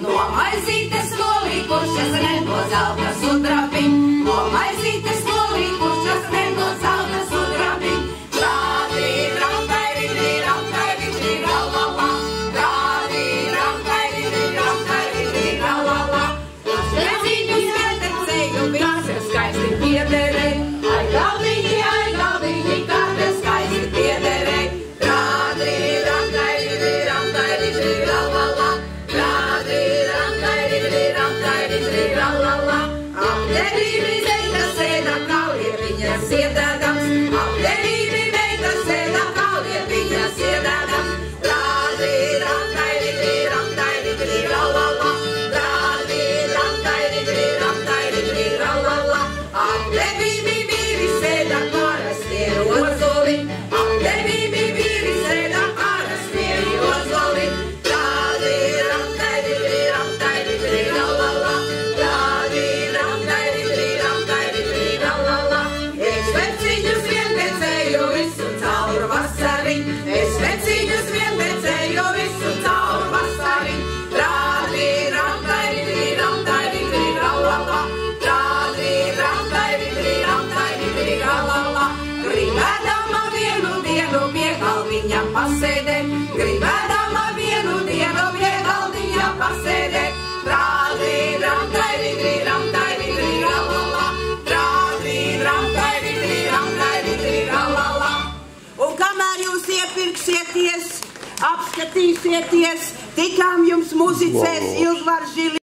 No maizītes nolīkušas ne no zelta sudrabiņ, no maizītes nolīkušas ne no zelta sudrabiņ. Rādi, ramtairi, ramtairi, ralala, rādi, ramtairi, ralala. Sveciņus vērtecēju, kāda skaisti piederē, ai galviņi, kāda skaisti piederē. Rādi, ramtairi, ralala, rādi, ramtairi, ralala. Apderīvi meita sēda kaliepiņas iedādams, apderīvi meita sēda kaliepiņas iedādams. Rādi, ramtairi, ralala, rādi, ramtairi, ralala. Apderīvi vīri sēda karastie ozoli, apderīvi vīri sēda karastie ozoli. Rādi, ramtairi, ralala, rādi, ramtairi, ralala. Es veciņus vienpēcēju visu cauru vasariņ, es veciņus vienpēcēju visu cauru vasariņ. Rādi, ramtairi, ralala, rādi, ramtairi, ralala. Gribēdama vienu dienu pie galdiņa pasēdēt, gribēdama vienu dienu pie galdiņa pasēdēt. Rādi, ramtairi, ralala, rādi, ramtairi, ralala. Un kamēr jūs iepirksieties, apskatīsieties, tikām jums muzicēs Ilgvars Žili.